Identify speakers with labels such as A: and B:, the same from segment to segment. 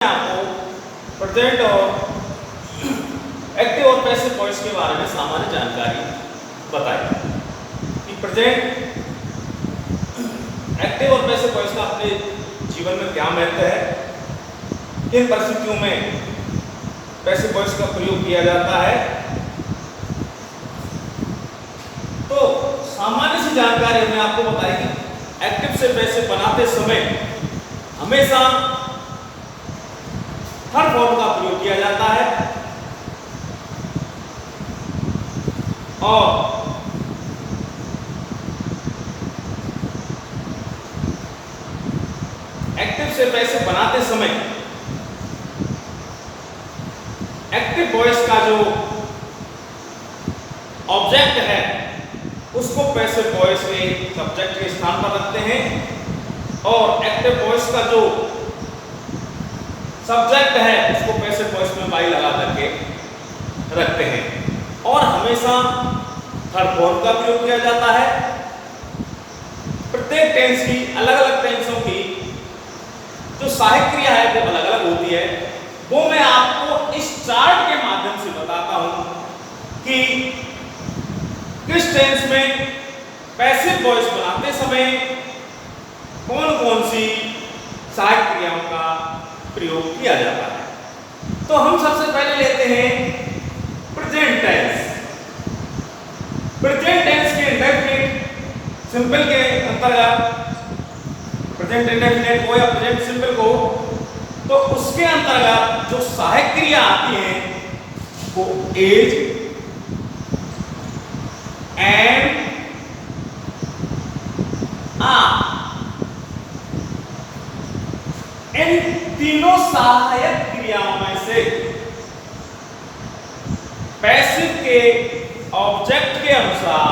A: आपको प्रेजेंट और एक्टिव और पैसिव वॉइस के बारे में सामान्य जानकारी बताई कि प्रेजेंट एक्टिव और पैसिव वॉइस का अपने जीवन में क्या महत्व है, किन परिस्थितियों में पैसिव वॉइस का प्रयोग किया जाता है। तो सामान्य सी जानकारी हमने आपको बताई कि एक्टिव से पैसिव बनाते समय हमेशा थर्ड फॉर्म का प्रयोग किया जाता है और एक्टिव से पैसिव बनाते समय एक्टिव वॉइस का जो ऑब्जेक्ट है उसको पैसिव वॉइस के सब्जेक्ट के स्थान पर रखते हैं और एक्टिव वॉइस का जो सब्जेक्ट है उसको पैसिव वॉइस में वाई लगा करके रखते हैं और हमेशा थर्ड फॉर्म का प्रयोग किया जाता है। प्रत्येक टेंस की अलग अलग टेंसों की जो सहायक क्रिया है वो अलग अलग होती है, वो मैं आपको इस चार्ट के माध्यम से बताता हूं कि किस टेंस में पैसिव वॉइस बनाते समय कौन कौन सी सहायक क्रियाओं का प्रयोग किया जाता है। तो हम सबसे पहले लेते हैं प्रेजेंट टेंस। प्रेजेंट टेंस के इंडेफिनिट सिंपल के अंतर्गत प्रेजेंट इंडेफिनिट को या प्रेजेंट सिंपल को, तो उसके अंतर्गत जो सहायक क्रिया आती है वो इज एंड आर। इन तीनों सहायक क्रियाओं में से पैसिव के ऑब्जेक्ट के अनुसार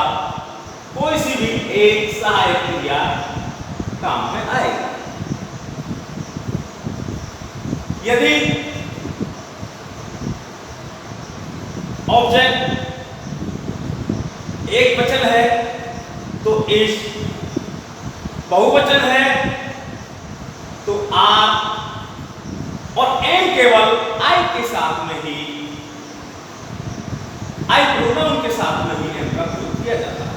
A: कोई सी भी एक सहायक क्रिया काम में आएगी। यदि ऑब्जेक्ट एक वचन है तो इज, बहुवचन है तो आर, और एम केवल आई के साथ में ही, आई प्रोनाउन के साथ में ही एम का प्रयोग किया जाता है।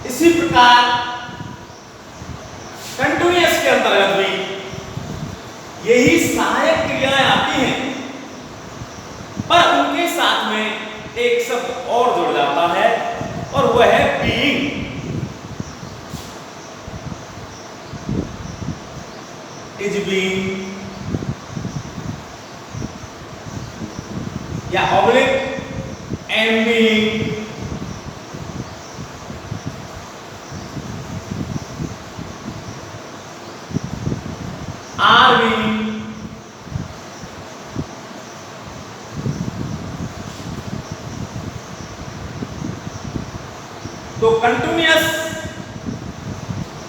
A: इसी प्रकार कंटिन्यूअस के अंतर्गत भी यही सहायक क्रियाएं आती हैं, पर उनके साथ में एक शब्द और जुड़ जाता है और वह है बीइंग। इज बीइंग या oblique am being, are being, तो कंटिन्यूअस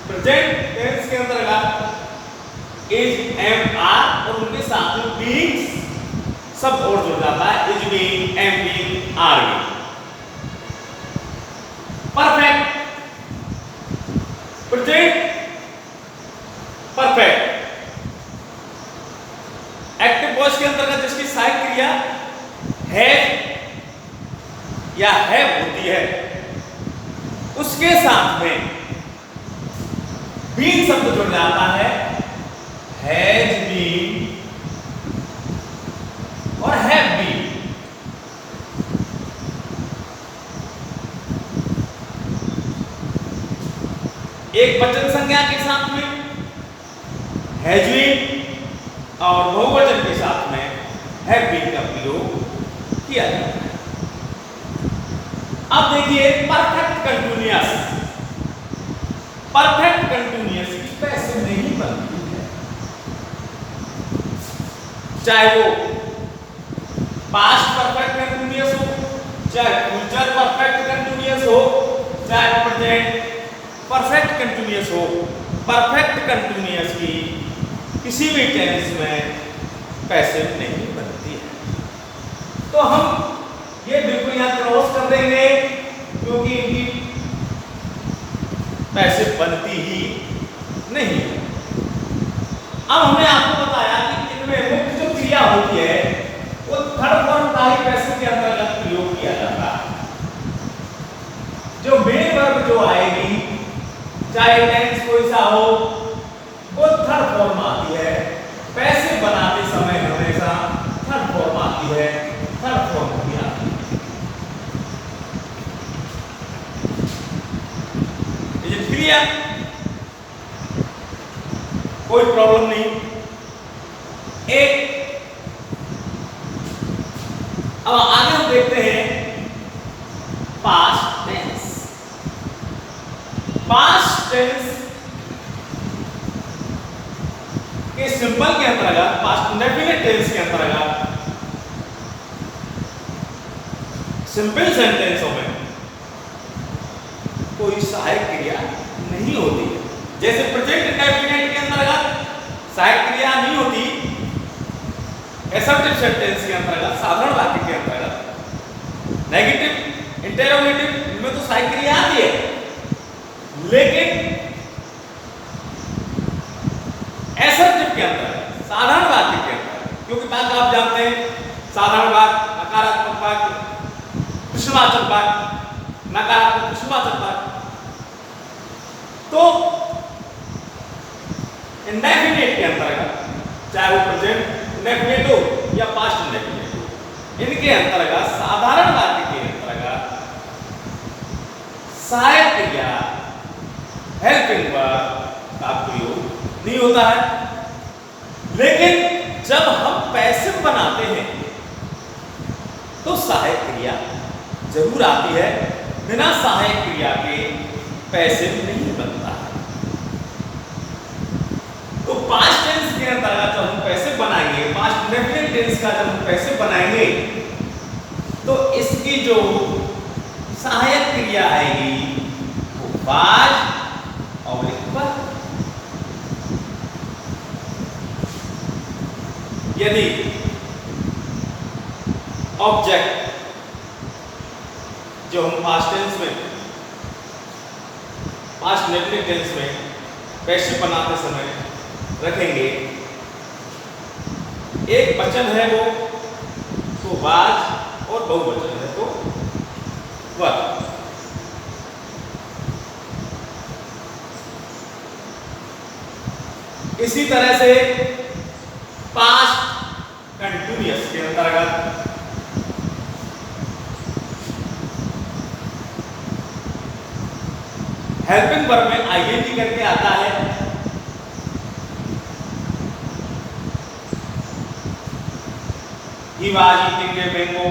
A: प्रेजेंट टेंस के अंतर्गत इज एम आर और उनके साथ में बीइंग सब और जुड़ जाता है, is being, am being, are being. Perfect present perfect active voice के अंतर्गत जिसकी सहायक क्रिया है या है होती है, उसके साथ में बीइंग शब्द जुड़ जाता है, हैज बीन और हैव बीन। एक वचन संज्ञा के साथ में हैज बीन और बहुवचन के साथ में हैव बीन का प्रयोग किया जाता है। अब देखिए परफेक्ट कंटिन्यूअस, परफेक्ट कंटिन्यूअस की पैसिव नहीं बनती है, चाहे वो पास्ट परफेक्ट कंटिन्यूअस हो, चाहे फ्यूचर परफेक्ट कंटिन्यूअस हो, चाहे प्रेजेंट परफेक्ट कंटिन्यूअस हो। परफेक्ट कंटिन्यूअस की किसी भी टेंस में पैसिव नहीं बनती है। तो हम ये बिल्कुल यहां क्रॉस कर देंगे क्योंकि इनकी पैसिव बनती ही नहीं है। अब हमने आपको बताया कि इनमें मुख्य जो क्रिया होती है वो थर्ड फॉर्म का ही पैसिव के अंतर्गत प्रयोग किया जाता है। जो मेन वर्ब जो आएगी चाहे टेंस कोई सा हो वो थर्ड फॉर्म आती है। पैसिव बनाते समय हमेशा थर्ड फॉर्म आती है, थर्ड फॉर्म भी आती है। ये क्लियर, कोई प्रॉब्लम नहीं। एक अब आगे हम देखते हैं पास्ट टेंस। पास्ट टेंस के सिंपल के अंतर्गत, पास्ट इंडेफिनिट टेंस के अंतर्गत सिंपल सेंटेंसों में कोई सहायक क्रिया नहीं होती है। जैसे प्रेजेंट इंडेफिनिट के अंतर्गत सहायक क्रिया नहीं होती, असर्टिव सेंटेंस के अंतर्गत, साधारण वाक्य के अंतर्गत, नेगेटिव, इंटरोगेटिव इनमें तो सहायक क्रिया आती है, लेकिन असर्टिव के अंतर्गत, साधारण वाक्य के अंतर्गत, क्योंकि बात आप जानते हैं साधारण वाक्य, नकारात्मक वाक्य, प्रश्नवाचक वाक्य, नकारात्मक प्रश्नवाचक वाक्य, तो इंडेफिनिट के अंतर्गत चाहे वो प्रेजेंट इंडेफिनिट हो या पास्ट इंडेफिनिट हो, इनके अंतर्गत साधारण वाक्य के अंतर्गत सहायक क्रिया हेल्पिंग वर्ब का प्रयोग नहीं होता है। लेकिन जब हम पैसिव बनाते हैं तो सहायक क्रिया जरूर आती है। बिना सहायक क्रिया के पैसिव नहीं बनता है। तो पास्ट टेंस के अंतर्गत जब हम पैसिव बनाएंगे, पास्ट इंडेफिनिट टेंस का जब हम पैसिव बनाएंगे तो इसकी जो सहायक क्रिया आएगी वो वाज और वर। यदि ऑब्जेक्ट जो हम पास्ट टेंस में, पास्ट इंडेफिनिट टेंस में पैसिव बनाते समय रखेंगे, एक वचन है वो तो वाज और बहुवचन है तो वर। इसी तरह से पास्ट कंटिन्यूअस के अंतर्गत हेल्पिंग वर्ब में आईएनजी करके आता है। He was eating a mango।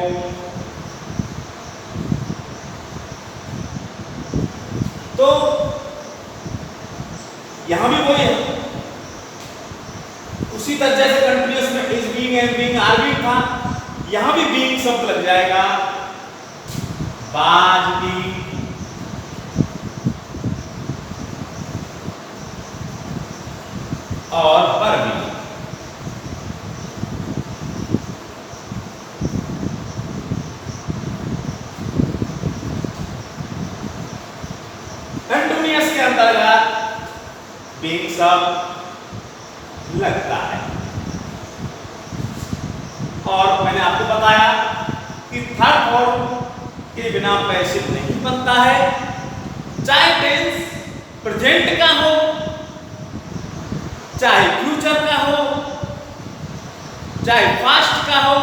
A: तो यहां भी वही है, उसी तरह जैसे कंटिन्यूअस में is being and being are being था, यहां भी बीइंग शब्द लग जाएगा, वाज बीइंग, और वर बीइंग। कंटिन्यूअस के अंतर्गत बीइंग शब्द लगता है। और मैंने आपको बताया कि थर्ड फॉर्म के बिना पैसिव नहीं बनता है। चाहे टेंस प्रेजेंट का हो, चाहे फ्यूचर का हो, चाहे पास्ट का हो,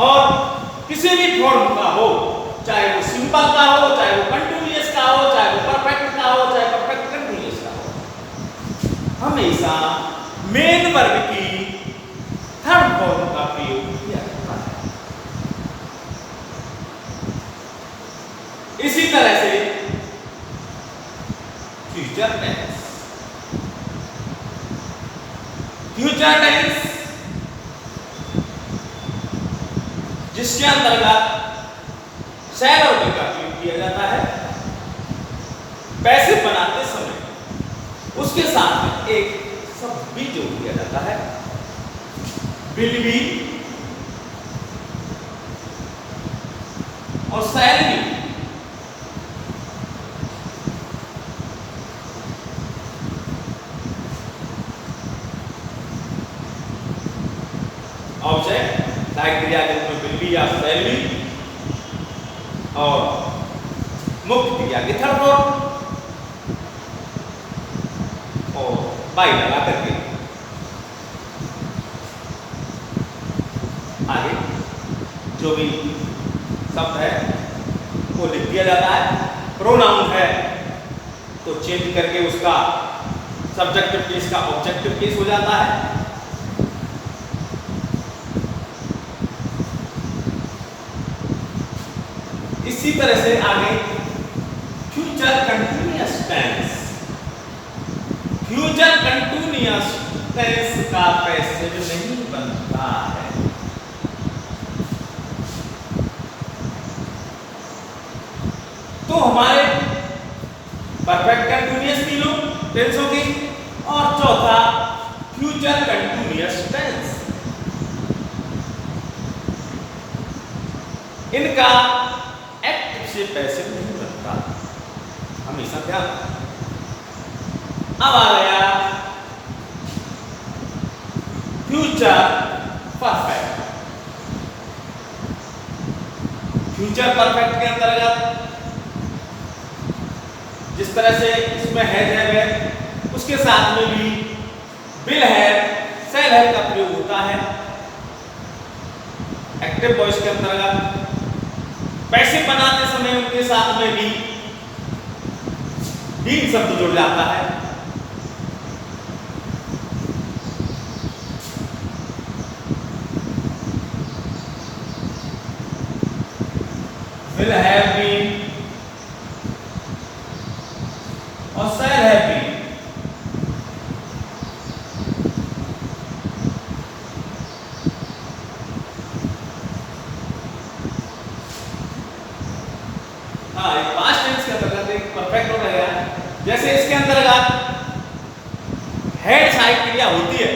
A: और किसी भी फॉर्म का हो, चाहे वो सिंपल का हो, चाहे वो कंटिन्यूअस का हो, चाहे वो परफेक्ट का हो, चाहे परफेक्ट कंटिन्यूअस का हो, हमेशा मेन वर्ब की थर्ड फॉर्म का प्रयोग किया जाता है। इसी तरह से फ्यूचर टेंस, फ्यूचर टेंस जिसके अंतर्गत शैल और का प्रयोग किया जाता है पैसिव बनाते समय, उसके साथ में एक शब्द भी जोड़ दिया जाता है, विल बी और शैल बी। ऑब्जेक्ट सहायक क्रिया के रूप में विल बी या शैल बी, और मुख्य क्रिया की थर्ड फॉर्म, और बाई लगा करके आगे जो भी शब्द है वो लिख दिया जाता है। प्रोनाउन है तो चेंज करके उसका सब्जेक्टिव केस का ऑब्जेक्टिव केस हो जाता है। इसी तरह से आगे future continuous tense, future continuous tense का पैसिव नहीं बनता है। तो हमारे परफेक्ट कंटिन्यूअस तीनों टेंसों की, और चौथा फ्यूचर कंटिन्यूअस टेंस, इनका एक्टिव से पैसिव नहीं बनता, हमेशा ध्यान। अब आ गया फ्यूचर परफेक्ट। फ्यूचर परफेक्ट के अंतर्गत जिस तरह से इसमें हैज है उसके साथ में भी विल है, शैल है का प्रयोग होता है। एक्टिव वॉइस के अंतर्गत पैसिव बनाते समय उनके साथ में भी बीइंग शब्द जुड़ जाता है। will have been और shall have been। हाँ, एक पास्ट टेंस के अंतर्गत एक परफेक्ट हो गया। जैसे इसके अंतर्गत हेड सहायक क्रिया होती है,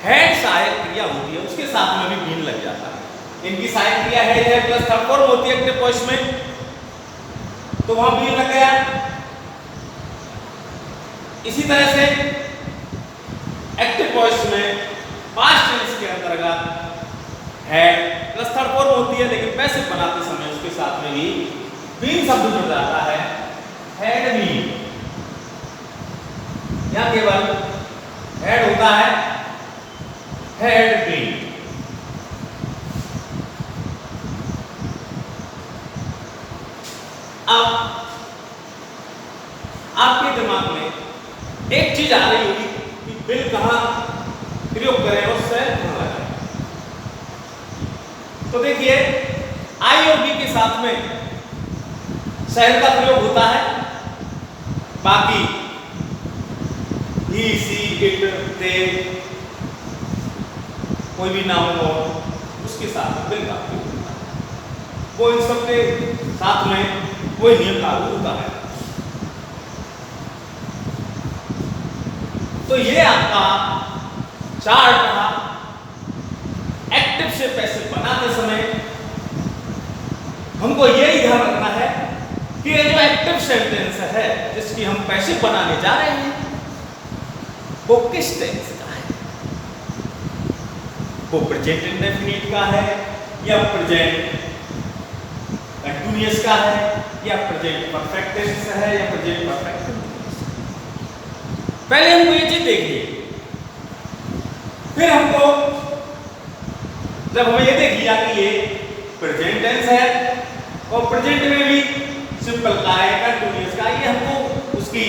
A: हेड सहायक क्रिया होती है, उसके साथ में भी बीन लग जाता है। इनकी सहायक क्रिया हेड है प्लस थर्ड फॉर्म होती है एक्टिव वॉइस में, तो वहां बीन लग गया। इसी तरह से एक्टिव वॉइस में पास्ट टेंस के अंतर्गत हेड प्लस थर्ड फॉर्म होती है, लेकिन पैसिव बनाते समय उसके साथ में भी बीन शब्द जुड़ जाता है, हेड बीन। यहां केवल हेड होता है, हेड बीन। अब आपके दिमाग में एक चीज आ रही होगी कि विल कहां प्रयोग करें और शैल कहां लगाएं। तो देखिए आई और बी के साथ में शैल का प्रयोग होता है, बाकी ही, सी, इट, दे, कोई भी नाउन हो उसके साथ में विल का प्रयोग होता है। वो इन सबके साथ में कोई नियम लागू होता है। तो ये आपका चार्ट रहा। एक्टिव से पैसिव बनाते समय हमको यही ध्यान रखना है कि ये जो एक्टिव सेंटेंस है जिसकी हम पैसिव बनाने जा रहे हैं वो किस टेंस का है। वो प्रेजेंट इंडेफिनिट का है, या प्रेजेंट कंटिन्यूअस का है, या प्रेजेंट परफेक्ट टेंस है, या प्रेजेंट परफेक्ट कंटिन्यूअस। पहले हमको ये चीज देखिए, फिर हमको जब हमें ये देख लिया कि ये प्रेजेंट टेंस है और प्रेजेंट में भी सिंपल का है, कंटिन्यूअस का, ये हमको उसकी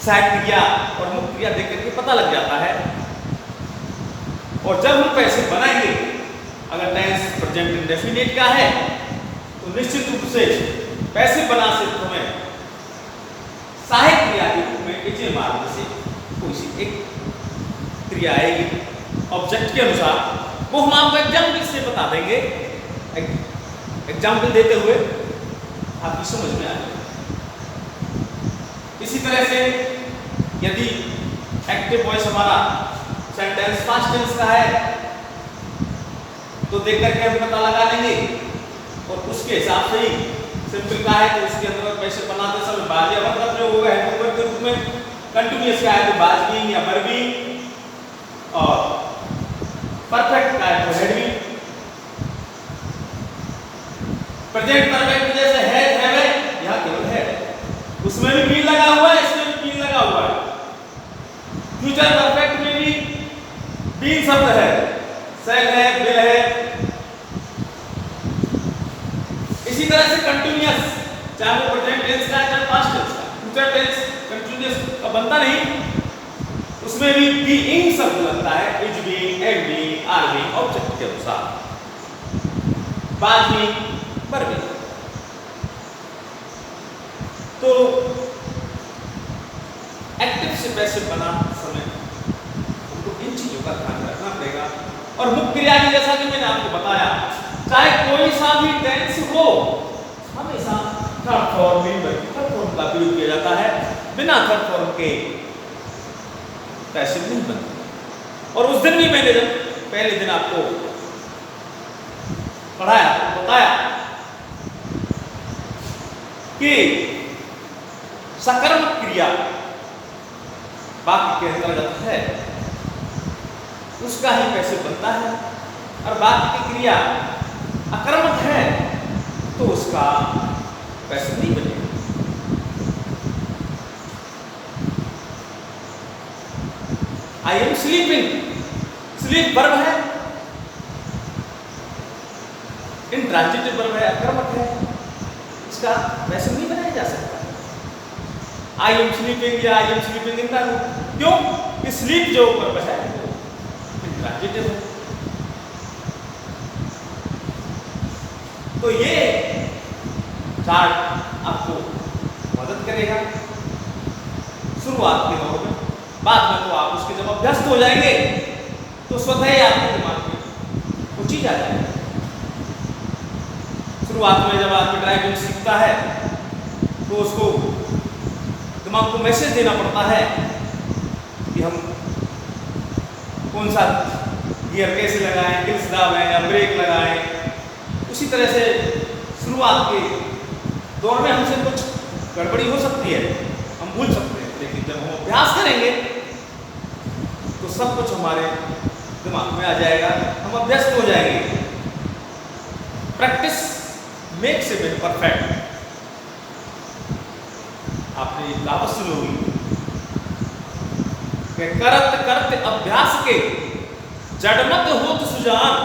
A: सहायक क्रिया और मुख्य क्रिया देख करके पता लग जाता है। और जब हम पैसिव बनाएंगे, अगर टेंस प्रेजेंट इंडेफिनिट का है तो निश्चित रूप से पैसिव बना से हमें सहायक क्रिया के रूप में इसे मार्ग से कोई सी एक क्रिया आएगी ऑब्जेक्ट के अनुसार, वो हम आपको एग्जाम्पल से बता देंगे। एग्जाम्पल देते हुए आपकी समझ में आ जाएगा। इसी तरह से यदि एक्टिव वॉइस हमारा सेंटेंस पास्ट टेंस का है तो देख करके हम पता लगा लेंगे, और उसके हिसाब से ही सिंपल का है तो उसके अंदर पैसे बनाते समय बाज या वर का प्रयोग होगा हेड के रूप में। कंटिन्यूअस का है तो बाज बीइंग या वर बीइंग, और परफेक्ट का है तो हैड बीन, प्रेजेंट परफेक्ट जैसे हैज हैव यहां केवल है, उसमें भी बीन लगा हुआ है, इसमें भी बीन लगा हुआ है। फ्यूचर परफेक्ट में भी बीन शब्द है, शैल है, विल है। इसी तरह से कंटिन्यूअस, चाहे वो प्रेजेंट टेंस का चाहे पास्ट टेंस का, फ्यूचर टेंस कंटिन्यूअस का बनता नहीं, उसमें भी बीइंग शब्द लगता है, is being, am being, are being object के अनुसार, बाज बीइंग, बर बीइंग। तो एक्टिव से पैसिव बना समय हमको इन चीजों का ध्यान रखना पड़ेगा। और मुख्य क्रिया की जैसा कि मैंने आपको बताया, चाहे कोई सा भी टेंस हो, हमेशा थर्ड फॉर्म का प्रयोग किया जाता है, बिना थर्ड फॉर्म के पैसिव नहीं बनता। और उस दिन भी मैंने जब पहले दिन आपको पढ़ाया बताया कि सकर्मक क्रिया वाक्य के अंतर्गत है, उसका ही पैसिव बनता है, और वाक्य की क्रिया अकर्मक है तो उसका पैसिव नहीं बनेगा। I am sleeping, sleep verb है, इंट्रांजिटिव वर्ब है, अकर्मक है, इसका पैसिव नहीं बनाया जा सकता। आई एम स्लीपिंग या I am sleeping in the room, क्यों? स्लीप जो वर्ब है इंट्रांजिटिव है। तो ये चार्ट आपको मदद करेगा शुरुआत के दौर में। बाद में तो आप उसके जब अभ्यस्त हो जाएंगे तो स्वतः ही आपके दिमाग में वो चीज आ जाएगी। शुरुआत में जब आदमी ड्राइविंग सीखता है तो उसको दिमाग को मैसेज देना पड़ता है कि हम कौन सा गियर कैसे लगाएं, किस दाबें या ब्रेक लगाएं। उसी तरह से शुरुआत के दौर में हमसे कुछ गड़बड़ी हो सकती है, हम भूल सकते हैं, लेकिन जब हम अभ्यास करेंगे तो सब कुछ हमारे दिमाग में आ जाएगा, हम अभ्यस्त हो जाएंगे। Practice makes a man perfect. आपने ये कहावत सुनी होगी कि करत करत अभ्यास के जड़मत होत सुजान,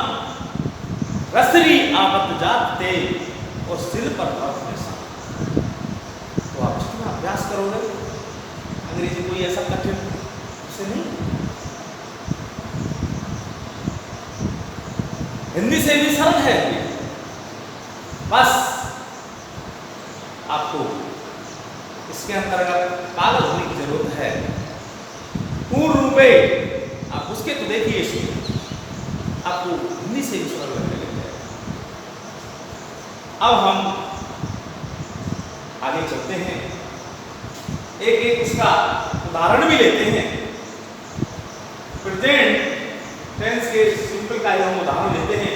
A: रसरी आवत जात ते और सिर पर बर्फ निशान। तो आप जितना अभ्यास करोगे, अंग्रेजी कोई ऐसा कठिन से नहीं, हिंदी से भी सरल है, बस आपको इसके अंतर्गत पागल होने की जरूरत है। पूर्ण रूपे आप उसके तो देखिए, आपको हिंदी से भी सरल लगने लग जाएगा। अब हम आगे चलते हैं, एक एक उसका उदाहरण भी लेते हैं। प्रेजेंट टेंस के सिंपल का हम उदाहरण लेते हैं।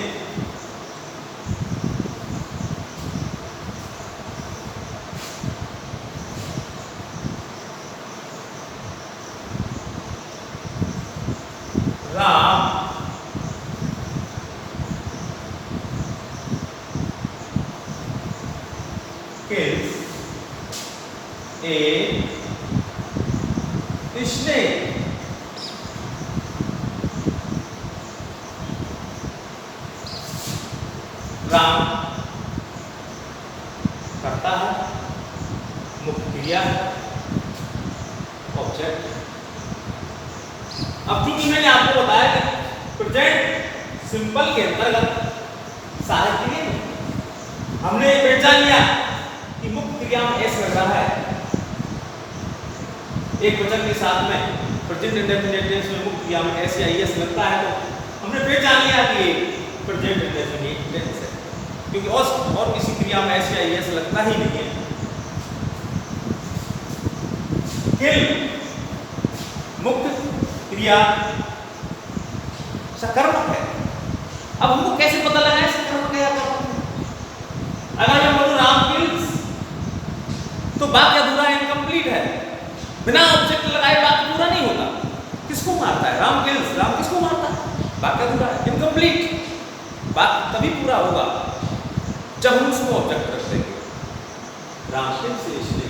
A: Ram kills a snake. Ram करता है, मुख्य क्रिया है, ऑब्जेक्ट। अब चूंकि मैंने आपको बताया कि प्रेजेंट सिंपल के अंतर्गत सहायक क्रिया हमने पहचान लिया कि मुख्य क्रिया में एस लग रहा है, एक वचन के साथ में प्रेजेंट इंडेफिनिट टेंस में मुख्य क्रिया में एस या एस लगता है, तो हमने पहचान लिया कि प्रेजेंट इंडेफिनिट टेंस है, क्योंकि और किसी क्रिया में एस या एस लगता ही नहीं है। किल मुख्य क्रिया सकर्मक है। अब हमको कैसे पता लगा है सकर्मक है या कर्मक है? अगर मैं बोलूं राम किल्स तो वाक्य अधूरा इनकम्प्लीट है, बिना ऑब्जेक्ट लगाए वाक्य पूरा नहीं होता। किसको मारता है? राम किल्स, राम किसको मारता है? बाकी अधूरा है, इनकम्प्लीट। बात तभी पूरा होगा जब हम उसको ऑब्जेक्ट रख देंगे। रामकृष्ण से इसलिए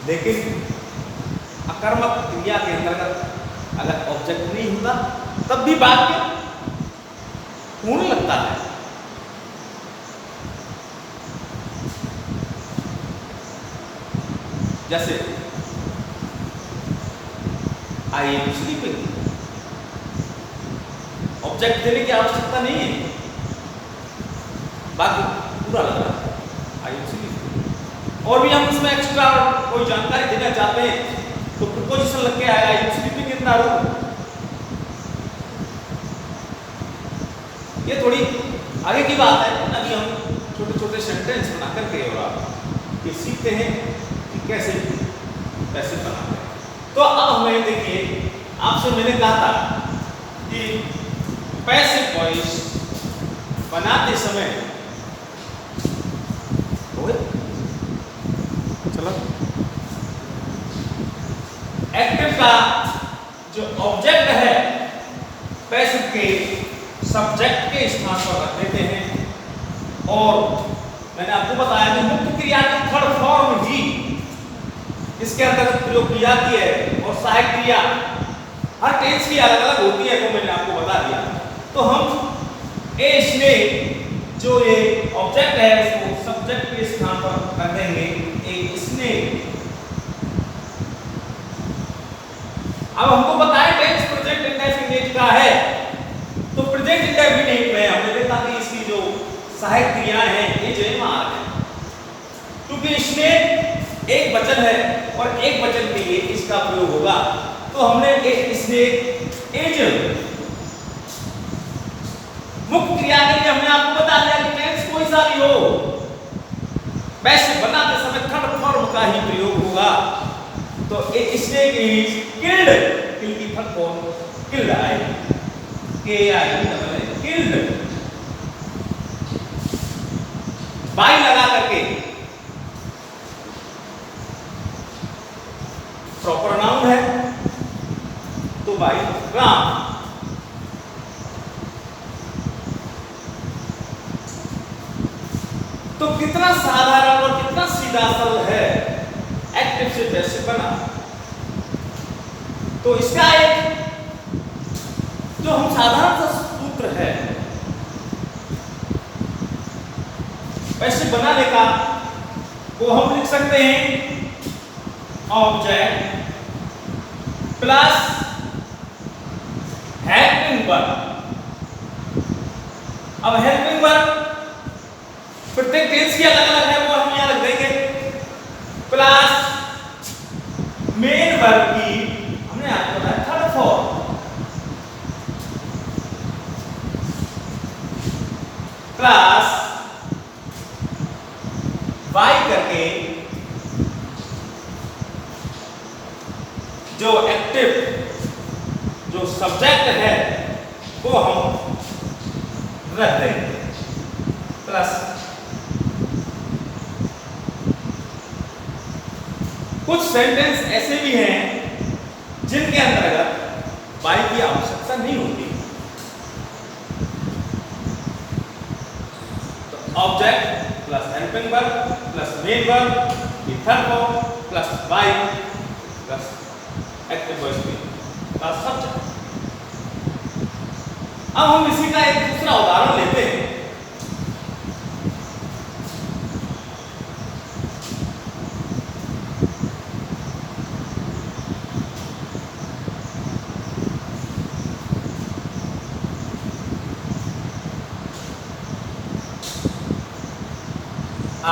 A: लेकिन अकर्मक क्रिया के अंतर्गत अगर ऑब्जेक्ट नहीं होता तब भी वाक्य पूर्ण लगता है। जैसे आई एम स्लीपिंग, ऑब्जेक्ट देने की आवश्यकता नहीं है, बाकी पूरा लग रहा है आई एम स्लीपिंग। और भी हम उसमें एक्स्ट्रा कोई जानकारी देना चाहते हैं तो प्रीपोजिशन लग के आएगा I am sleeping in the room. ये थोड़ी आगे की बात है, अभी हम छोटे छोटे सेंटेंस बना करके और आप ये सीखते हैं कि कैसे बनाते हैं। तो अब हमें देखिए, आपसे मैंने कहा था कि पैसिव वॉइस बनाते समय चलो एक्टिव का जो ऑब्जेक्ट है पैसिव के सब्जेक्ट के स्थान पर रख देते हैं। और मैंने आपको बताया कि मुख्य क्रिया की थर्ड फॉर्म ही इसके अंतर्गत प्रयोग की जाती है और सहायक क्रिया हर टेंस की अलग अलग होती है, वो मैंने आपको बता दिया। तो हम इसमें जो ये ऑब्जेक्ट है उसको सब्जेक्ट के स्थान पर रख देंगे इसने। अब हमको बताया टेंस प्रेजेंट इंडेफिनिट का है, तो प्रेजेंट इंडेफिनिट में हमने देखा कि इसकी जो सहायक क्रियाएं हैं ये जय मार है, क्योंकि इसमें एक वचन है और एक वचन के लिए इसका प्रयोग होगा। तो हमने इसने एज मुख्य क्रिया के लिए हमने आपको बता दिया कि टेंस कोई सा भी हो वैसे बनाते समय थर्ड फॉर्म का ही प्रयोग होगा। तो इसने किल्ड, किल की थर्ड फॉर्म किल्ड आएगी, के आई डबल है किल्ड। बाई लगा करके प्रॉपर नाउन है तो बाई राम। तो कितना साधारण और कितना सीधा सरल है एक्टिव से पैसिव बना। तो इसका एक जो हम साधारण सा सूत्र है पैसिव बनाने का, वो हम लिख सकते हैं ऑब्जेक्ट प्लस हेल्पिंग वर्ब। अब हेल्पिंग वर्ब प्रत्येक टेंस की अलग अलग है, वो हम यहां रख देंगे, प्लस मेन वर्ब की हमने आपको बताया थर्ड फॉर्म प्लस वाई करके जो एक्टिव जो सब्जेक्ट है वो हम रख देंगे प्लस कुछ सेंटेंस ऐसे भी हैं जिनके अंतर्गत बाई की आवश्यकता नहीं होती। तो object plus helping verb plus main verb की third form plus by plus active voice plus subject. अब हम इसी का एक दूसरा उदाहरण लेते हैं। I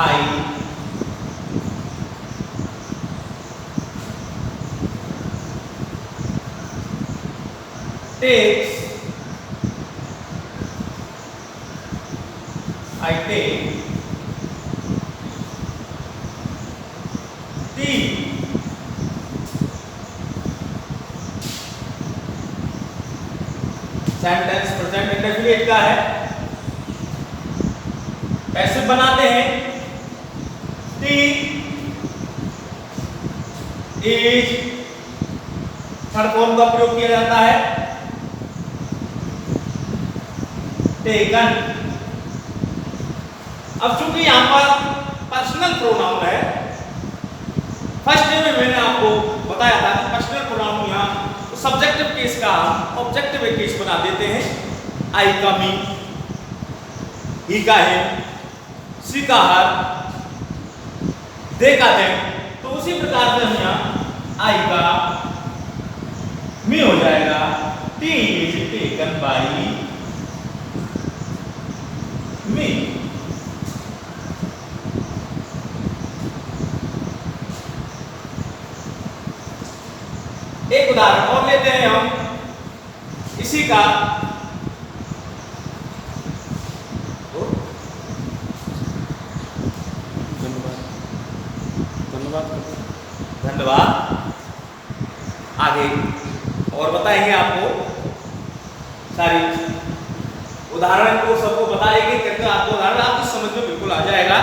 A: takes, I take tea. Sentence present indefinite का है, पैसिव बनाते हैं टी इज थर्ड फॉर्म का प्रयोग किया जाता है, टेकन। अब चूंकि यहां पर पर्सनल प्रोनाउन है, फर्स्ट डे में मैंने आपको बताया था कि पर्सनल प्रोनाउन यहां सब्जेक्टिव केस का हम ऑब्जेक्टिव केस बना देते हैं। आई का मी, ही का है, सी का हर, दे का देम। तो उसी प्रकार से हम यहाँ आई का मी हो जाएगा, टी इज टेकन बाई मी। एक उदाहरण और लेते हैं हम इसी का। धन्यवाद। आगे और बताएंगे आपको सारी उदाहरण को सबको बताएंगे, करके आपको उदाहरण आपकी समझ में बिल्कुल आ जाएगा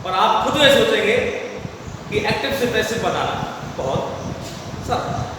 A: और आप खुद ये सोचेंगे कि एक्टिव से पैसिव बनाना बहुत सरल।